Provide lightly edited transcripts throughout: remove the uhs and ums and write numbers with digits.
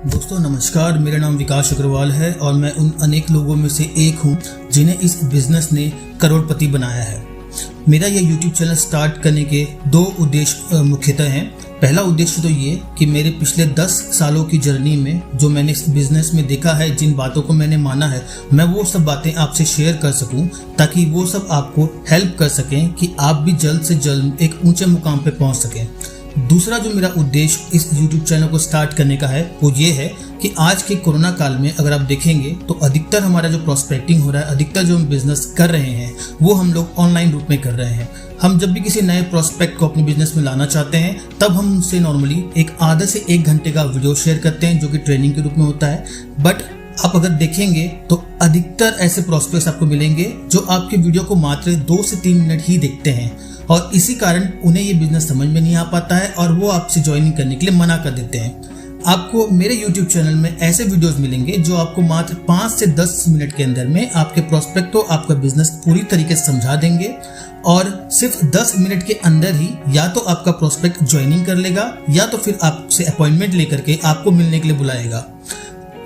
दोस्तों नमस्कार, मेरा नाम विकास अग्रवाल है और मैं उन अनेक लोगों में से एक हूं जिन्हें इस बिजनेस ने करोड़पति बनाया है। मेरा यह YouTube चैनल स्टार्ट करने के दो उद्देश्य मुख्यतः हैं। पहला उद्देश्य तो ये कि मेरे पिछले 10 सालों की जर्नी में जो मैंने इस बिजनेस में देखा है, जिन बातों को मैंने माना है, मैं वो सब बातें आपसे शेयर कर सकूं ताकि वो सब आपको हेल्प कर सकें कि आप भी जल्द से जल्द एक ऊंचे मुकाम पे पहुंच सकें। दूसरा जो मेरा उद्देश्य इस YouTube चैनल को स्टार्ट करने का है वो ये है कि आज के कोरोना काल में अगर आप देखेंगे तो अधिकतर हमारा जो प्रॉस्पेक्टिंग हो रहा है, अधिकतर जो हम बिजनेस कर रहे हैं वो हम लोग ऑनलाइन रूप में कर रहे हैं। हम जब भी किसी नए प्रॉस्पेक्ट को अपने बिजनेस में लाना चाहते हैं तब हम उनसे नॉर्मली एक आधे से 1 घंटे का वीडियो शेयर करते हैं जो कि ट्रेनिंग के रूप में होता है। बट आप अगर देखेंगे तो अधिकतर ऐसे प्रॉस्पेक्ट्स आपको मिलेंगे जो आपके वीडियो को मात्र 2 से 3 मिनट ही देखते हैं और इसी कारण उन्हें ये बिजनेस समझ में नहीं आ पाता है और वो आपसे ज्वाइनिंग करने के लिए मना कर देते हैं। आपको मेरे YouTube चैनल में ऐसे वीडियोस मिलेंगे जो आपको मात्र 5 से 10 मिनट के अंदर में आपके प्रॉस्पेक्ट को आपका बिजनेस पूरी तरीके से समझा देंगे और सिर्फ 10 मिनट के अंदर ही या तो आपका प्रॉस्पेक्ट ज्वाइनिंग कर लेगा या तो फिर आपसे अपॉइंटमेंट लेकर के आपको मिलने के लिए बुलाएगा।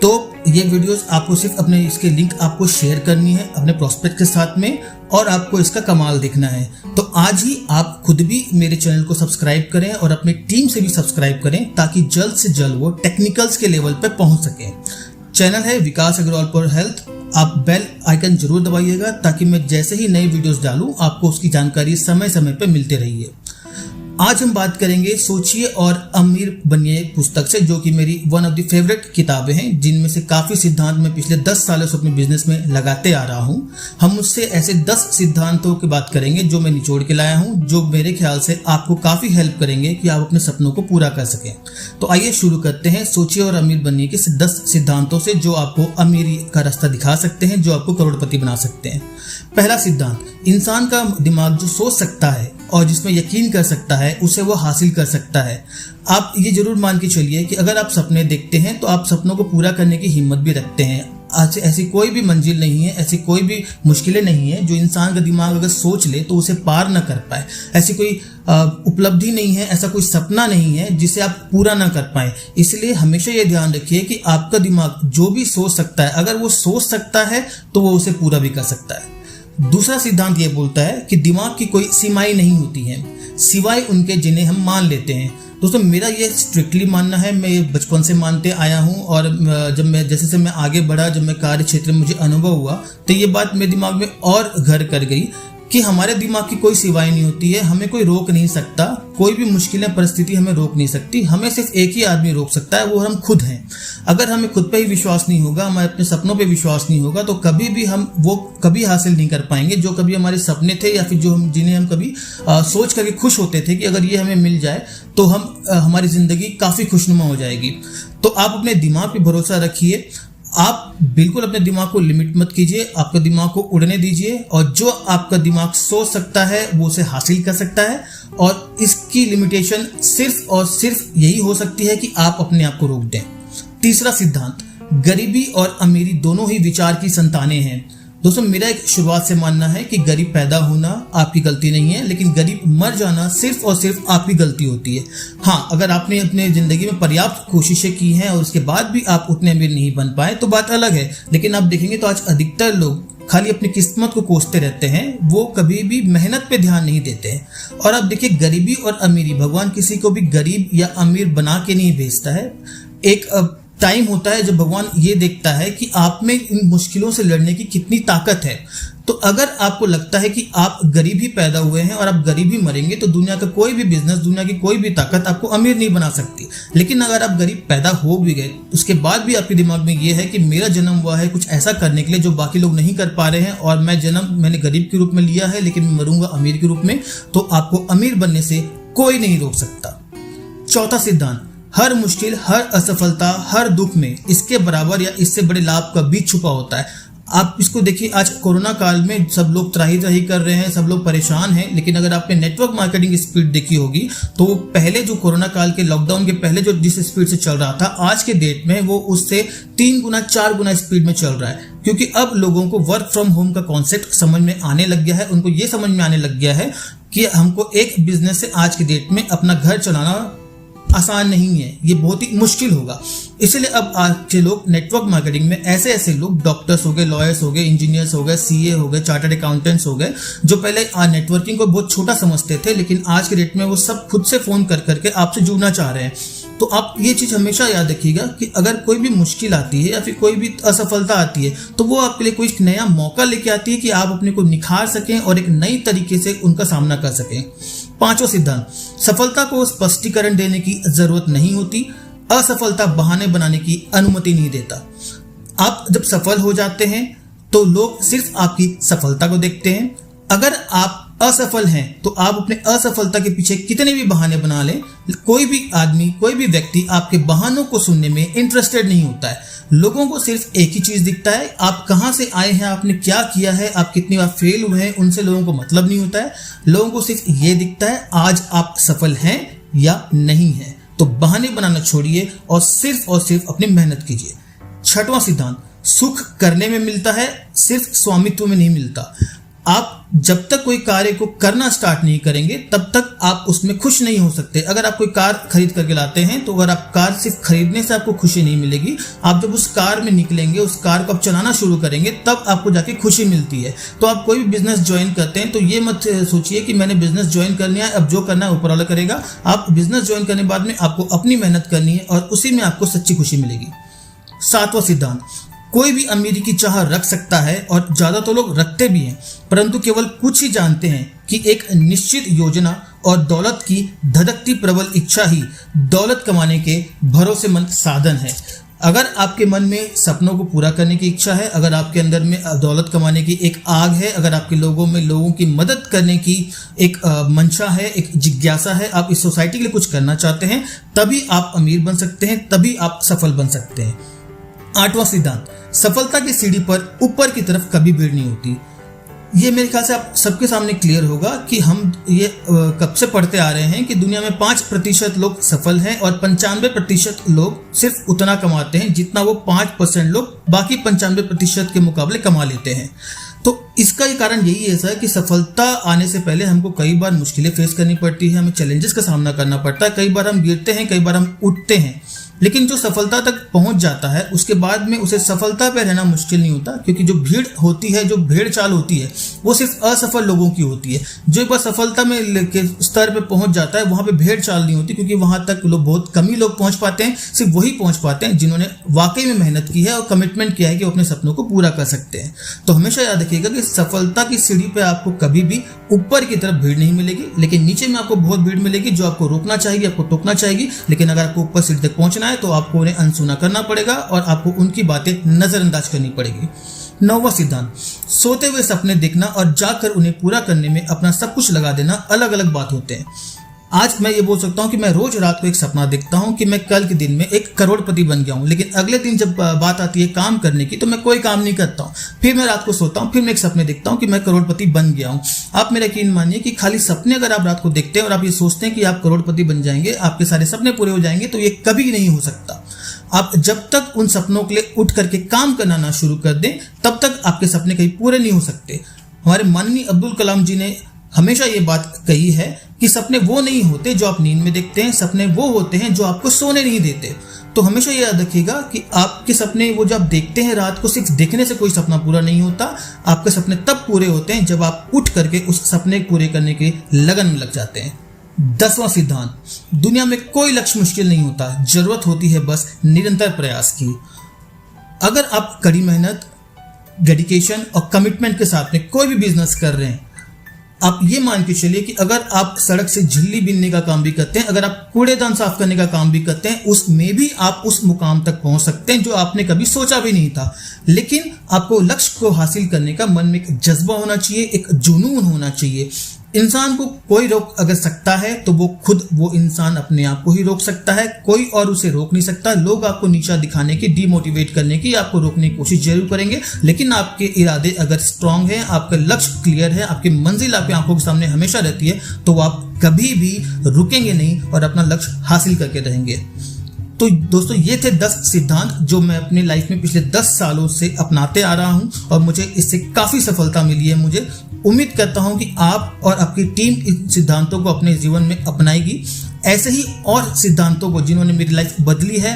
तो ये वीडियोस आपको सिर्फ अपने इसके लिंक आपको शेयर करनी है अपने प्रॉस्पेक्ट के साथ में और आपको इसका कमाल देखना है। तो आज ही आप खुद भी मेरे चैनल को सब्सक्राइब करें और अपनी टीम से भी सब्सक्राइब करें ताकि जल्द से जल्द वो टेक्निकल्स के लेवल पे पहुंच सके। चैनल है विकास अग्रवाल फॉर हेल्थ। आप बेल आइकन जरूर दबाइएगा ताकि मैं जैसे ही नई वीडियोस डालूं आपको उसकी जानकारी समय समय पे मिलते रहिए। आज हम बात करेंगे सोचिए और अमीर बनिए पुस्तक से, जो कि मेरी वन ऑफ द फेवरेट किताबें हैं, जिनमें से काफ़ी सिद्धांत मैं पिछले 10 सालों से अपने बिजनेस में लगाते आ रहा हूं। हम उससे ऐसे 10 सिद्धांतों की बात करेंगे जो मैं निचोड़ के लाया हूं, जो मेरे ख्याल से आपको काफ़ी हेल्प करेंगे कि आप अपने सपनों को पूरा कर सकें। तो आइए शुरू करते हैं सोचिए और अमीर बनिए के 10 सिद्धांतों से जो आपको अमीरी का रास्ता दिखा सकते हैं, जो आपको करोड़पति बना सकते हैं। पहला सिद्धांत, इंसान का दिमाग जो सोच सकता है और जिसमें यकीन कर सकता है उसे वो हासिल कर सकता है। आप ये जरूर मान के चलिए कि अगर आप सपने देखते हैं तो आप सपनों को पूरा करने की हिम्मत भी रखते हैं। ऐसी कोई भी मंजिल नहीं है, ऐसी कोई भी मुश्किलें नहीं है जो इंसान का दिमाग अगर सोच ले तो उसे पार न कर पाए। ऐसी कोई उपलब्धि नहीं है, ऐसा कोई सपना नहीं है जिसे आप पूरा ना कर पाए। इसलिए हमेशा ये ध्यान रखिए कि आपका दिमाग जो भी सोच सकता है, अगर वो सोच सकता है तो वो उसे पूरा भी कर सकता है। दूसरा सिद्धांत ये बोलता है कि दिमाग की कोई सीमाएं नहीं होती हैं सिवाय उनके जिन्हें हम मान लेते हैं। दोस्तों मेरा ये स्ट्रिक्टली मानना है, मैं ये बचपन से मानते आया हूँ और जब मैं जैसे मैं आगे बढ़ा, जब मैं कार्य क्षेत्र में मुझे अनुभव हुआ तो ये बात मेरे दिमाग में और घर कर गई कि हमारे दिमाग की कोई सिवाय नहीं होती है, हमें कोई रोक नहीं सकता, कोई भी मुश्किलें परिस्थिति हमें रोक नहीं सकती। हमें सिर्फ एक ही आदमी रोक सकता है, वो हम खुद हैं। अगर हमें खुद पे ही विश्वास नहीं होगा, हमें अपने सपनों पे विश्वास नहीं होगा तो कभी भी हम वो कभी हासिल नहीं कर पाएंगे जो कभी हमारे सपने थे या फिर जो हम जिन्हें हम कभी सोच करके खुश होते थे कि अगर ये हमें मिल जाए तो हमारी जिंदगी काफ़ी खुशनुमा हो जाएगी। तो आप अपने दिमाग पे भरोसा रखिए, आप बिल्कुल अपने दिमाग को लिमिट मत कीजिए, आपका दिमाग को उड़ने दीजिए और जो आपका दिमाग सोच सकता है वो उसे हासिल कर सकता है और इसकी लिमिटेशन सिर्फ और सिर्फ यही हो सकती है कि आप अपने आप को रोक दें। तीसरा सिद्धांत, गरीबी और अमीरी दोनों ही विचार की संतानें हैं। दोस्तों मेरा एक शुरुआत से मानना है कि गरीब पैदा होना आपकी गलती नहीं है, लेकिन गरीब मर जाना सिर्फ और सिर्फ आपकी गलती होती है। हाँ, अगर आपने अपने जिंदगी में पर्याप्त कोशिशें की हैं और उसके बाद भी आप उतने अमीर नहीं बन पाए तो बात अलग है। लेकिन आप देखेंगे तो आज अधिकतर लोग खाली अपनी किस्मत को कोसते रहते हैं, वो कभी भी मेहनत पे ध्यान नहीं देते हैं। और आप देखिए, गरीबी और अमीरी, भगवान किसी को भी गरीब या अमीर बना के नहीं भेजता है। एक टाइम होता है जब भगवान ये देखता है कि आप में इन मुश्किलों से लड़ने की कितनी ताकत है। तो अगर आपको लगता है कि आप गरीब ही पैदा हुए हैं और आप गरीब ही मरेंगे तो दुनिया का कोई भी बिजनेस, दुनिया की कोई भी ताकत आपको अमीर नहीं बना सकती। लेकिन अगर आप गरीब पैदा हो भी गए उसके बाद भी आपके दिमाग में ये है कि मेरा जन्म हुआ है कुछ ऐसा करने के लिए जो बाकी लोग नहीं कर पा रहे हैं और मैंने गरीब के रूप में लिया है लेकिन मैं मरूंगा अमीर के रूप में, तो आपको अमीर बनने से कोई नहीं रोक सकता। चौथा सिद्धांत, हर मुश्किल, हर असफलता, हर दुख में इसके बराबर या इससे बड़े लाभ का बीज छुपा होता है। आप इसको देखिए, आज कोरोना काल में सब लोग त्राही कर रहे हैं, सब लोग परेशान हैं, लेकिन अगर आपने नेटवर्क मार्केटिंग स्पीड देखी होगी तो वो पहले जो कोरोना काल के लॉकडाउन के पहले जो जिस स्पीड से चल रहा था, आज के डेट में वो उससे 3 गुना 4 गुना स्पीड में चल रहा है। क्योंकि अब लोगों को वर्क फ्रॉम होम का कॉन्सेप्ट समझ में आने लग गया है, उनको ये समझ में आने लग गया है कि हमको एक बिजनेस से आज के डेट में अपना घर चलाना आसान नहीं है, ये बहुत ही मुश्किल होगा। इसलिए अब आज के लोग नेटवर्क मार्केटिंग में ऐसे ऐसे लोग, डॉक्टर्स हो गए, लॉयर्स हो गए, इंजीनियर्स हो गए, सीए हो गए, चार्टर्ड अकाउंटेंट्स हो गए, जो पहले नेटवर्किंग को बहुत छोटा समझते थे, लेकिन आज के डेट में वो सब खुद से फोन कर करके आपसे जुड़ना चाह रहे हैं। तो आप ये चीज़ हमेशा याद रखिएगा कि अगर कोई भी मुश्किल आती है या फिर कोई भी असफलता आती है तो वो आपके लिए कोई नया मौका लेके आती है कि आप अपने को निखार सकें और एक नई तरीके से उनका सामना कर सकें। पांचवा सिद्धांत, सफलता को स्पष्टीकरण देने की जरूरत नहीं होती, असफलता बहाने बनाने की अनुमति नहीं देता। आप जब सफल हो जाते हैं तो लोग सिर्फ आपकी सफलता को देखते हैं। अगर आप असफल हैं तो आप अपने असफलता के पीछे कितने भी बहाने बना लें, कोई भी आदमी, कोई भी व्यक्ति आपके बहानों को सुनने में इंटरेस्टेड नहीं होता है। लोगों को सिर्फ एक ही चीज दिखता है, आप कहां से आए हैं, आपने क्या किया है, आप कितनी बार फेल हुए हैं, उनसे लोगों को मतलब नहीं होता है। लोगों को सिर्फ ये दिखता है आज आप सफल हैं या नहीं है। तो बहाने बनाना छोड़िए और सिर्फ अपनी मेहनत कीजिए। छठवां सिद्धांत, सुख करने में मिलता है, सिर्फ स्वामित्व में नहीं मिलता। आप जब तक कोई कार्य को करना स्टार्ट नहीं करेंगे तब तक आप उसमें खुश नहीं हो सकते। अगर आप कोई कार खरीद करके लाते हैं तो अगर आप कार सिर्फ खरीदने से आपको खुशी नहीं मिलेगी, आप जब उस कार में निकलेंगे, उस कार को आप चलाना शुरू करेंगे, तब आपको जाके खुशी मिलती है। तो आप कोई भी बिजनेस ज्वाइन करते हैं तो ये मत सोचिए कि मैंने बिजनेस ज्वाइन कर लिया है, अब जो करना है ऊपर वाला करेगा। आप बिजनेस ज्वाइन करने के बाद में आपको अपनी मेहनत करनी है और उसी में आपको सच्ची खुशी मिलेगी। सातवां सिद्धांत, कोई भी अमीरी की चाह रख सकता है और ज्यादा तो लोग रखते भी हैं, परंतु केवल कुछ ही जानते हैं कि एक निश्चित योजना और दौलत की धधकती प्रबल इच्छा ही दौलत कमाने के भरोसेमंद साधन है। अगर आपके मन में सपनों को पूरा करने की इच्छा है, अगर आपके अंदर में दौलत कमाने की एक आग है, अगर आपके लोगों की मदद करने की एक मंशा है, एक जिज्ञासा है, आप इस सोसाइटी के लिए कुछ करना चाहते हैं, तभी आप अमीर बन सकते हैं, तभी आप सफल बन सकते हैं। आठवां सिद्धांत, सफलता की सीढ़ी पर ऊपर की तरफ कभी भीड़ नहीं होती। ये मेरे ख्याल से आप सबके सामने क्लियर होगा कि हम ये कब से पढ़ते आ रहे हैं कि दुनिया में 5% लोग सफल हैं और 95% लोग सिर्फ उतना कमाते हैं जितना वो 5% लोग बाकी 95% के मुकाबले कमा लेते हैं। तो इसका ये कारण यही है सर कि सफलता आने से पहले हमको कई बार मुश्किलें फेस करनी पड़ती है, हमें चैलेंजेस का सामना करना पड़ता है, कई बार हम गिरते हैं, कई बार हम उठते हैं, लेकिन जो सफलता तक पहुंच जाता है उसके बाद में उसे सफलता पे रहना मुश्किल नहीं होता, क्योंकि जो भीड़ होती है, जो भेड़ चाल होती है, वो सिर्फ असफल लोगों की होती है। जो एक बार सफलता में के स्तर पे पहुंच जाता है वहां पे भेड़ चाल नहीं होती, क्योंकि वहां तक लोग बहुत कम ही लोग पहुंच पाते हैं। सिर्फ वही पहुंच पाते हैं जिन्होंने वाकई में मेहनत की है और कमिटमेंट किया है कि वो अपने सपनों को पूरा कर सकते हैं। तो हमेशा याद रखिएगा कि सफलता की सीढ़ी पे आपको कभी भी ऊपर की तरफ भीड़ नहीं मिलेगी, लेकिन नीचे में आपको बहुत भीड़ मिलेगी जो आपको रोकना चाहेगी, आपको टोकना चाहेगी। लेकिन अगर आपको ऊपर सीढ़ी तक पहुंचना है तो आपको उन्हें अनसुना करना पड़ेगा और आपको उनकी बातें नजरअंदाज करनी पड़ेगी। नौवां सिद्धांत, सोते हुए सपने देखना और जाकर उन्हें पूरा करने में अपना सब कुछ लगा देना अलग अलग बात होते हैं। आज मैं ये बोल सकता हूँ कि मैं रोज रात को एक सपना देखता हूँ कि मैं कल के दिन में एक करोड़पति बन गया हूँ, लेकिन अगले दिन जब बात आती है काम करने की तो मैं कोई काम नहीं करता हूँ। फिर मैं रात को सोता हूँ, फिर मैं एक सपने देखता हूँ कि मैं करोड़पति बन गया हूँ। आप मेरा यकीन मानिए कि खाली सपने अगर आप रात को देखते हैं और आप ये सोचते हैं कि आप करोड़पति बन जाएंगे, आपके सारे सपने पूरे हो जाएंगे, तो ये कभी नहीं हो सकता। आप जब तक उन सपनों के लिए उठ करके काम करना ना शुरू कर दें तब तक आपके सपने कहीं पूरे नहीं हो सकते। हमारे माननीय अब्दुल कलाम जी ने हमेशा ये बात कही है कि सपने वो नहीं होते जो आप नींद में देखते हैं, सपने वो होते हैं जो आपको सोने नहीं देते। तो हमेशा ये याद रखिएगा कि आपके सपने वो जो आप देखते हैं रात को, सिर्फ देखने से कोई सपना पूरा नहीं होता। आपके सपने तब पूरे होते हैं जब आप उठ करके उस सपने पूरे करने के लगन में लग जाते हैं। 10वां सिद्धांत, दुनिया में कोई लक्ष्य मुश्किल नहीं होता, जरूरत होती है बस निरंतर प्रयास की। अगर आप कड़ी मेहनत, डेडिकेशन और कमिटमेंट के साथ में कोई भी बिजनेस कर रहे हैं, आप ये मान के चलिए कि अगर आप सड़क से झिल्ली बीनने का काम भी करते हैं, अगर आप कूड़ेदान साफ करने का काम भी करते हैं, उसमें भी आप उस मुकाम तक पहुंच सकते हैं जो आपने कभी सोचा भी नहीं था। लेकिन आपको लक्ष्य को हासिल करने का मन में एक जज्बा होना चाहिए, एक जुनून होना चाहिए। इंसान को कोई रोक अगर सकता है तो वो इंसान अपने आप को ही रोक सकता है, कोई और उसे रोक नहीं सकता। लोग आपको नीचा दिखाने की, डिमोटिवेट करने की, आपको रोकने की कोशिश जरूर करेंगे, लेकिन आपके इरादे अगर स्ट्रांग है, आपका लक्ष्य क्लियर है, आपकी मंजिल आपकी आंखों के सामने हमेशा रहती है, तो आप कभी भी रुकेंगे नहीं और अपना लक्ष्य हासिल करके रहेंगे। तो दोस्तों ये थे 10 सिद्धांत जो मैं अपनी लाइफ में पिछले 10 सालों से अपनाते आ रहा हूँ और मुझे इससे काफ़ी सफलता मिली है। मुझे उम्मीद करता हूँ कि आप और आपकी टीम इन सिद्धांतों को अपने जीवन में अपनाएगी। ऐसे ही और सिद्धांतों को जिन्होंने मेरी लाइफ बदली है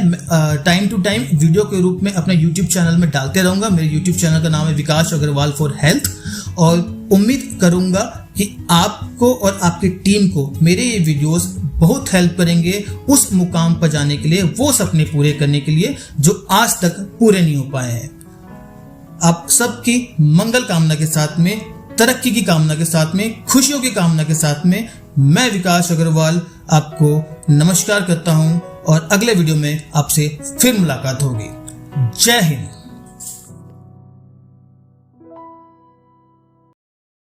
टाइम टू टाइम वीडियो के रूप में अपने यूट्यूब चैनल में डालते रहूँगा। मेरे यूट्यूब चैनल का नाम है विकास अग्रवाल फॉर हेल्थ और उम्मीद करूँगा कि आपको और आपकी टीम को मेरे ये वीडियोस बहुत हेल्प करेंगे उस मुकाम पर जाने के लिए, वो सपने पूरे करने के लिए जो आज तक पूरे नहीं हो पाए हैं। आप सबकी मंगल कामना के साथ में, तरक्की की कामना के साथ में, खुशियों की कामना के साथ में मैं विकास अग्रवाल आपको नमस्कार करता हूं और अगले वीडियो में आपसे फिर मुलाकात होगी। जय हिंद।